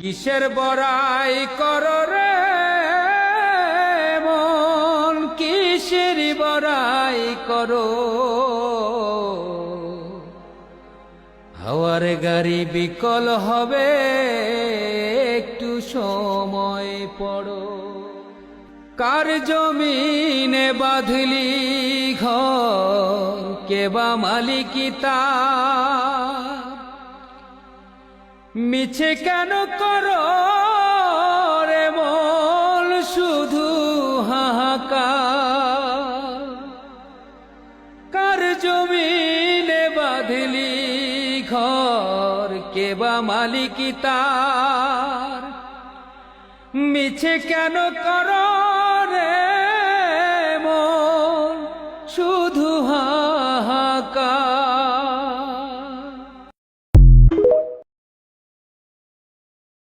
কিসের বড়াই করো রে মন, কিসের বড়াই করো? হাওয়ার গাড়ি বিকল হবে, একটু সময় পড়ো। কার জমিনে বাঁধলি ঘর, কে বা মালিকি তার? মিছে কেন করো রে মন শুধু হাহাকার? কার জমিনে বাঁধলি ঘর, কে বা মালিকি তার? মিছে কেন করো রে মন শুধু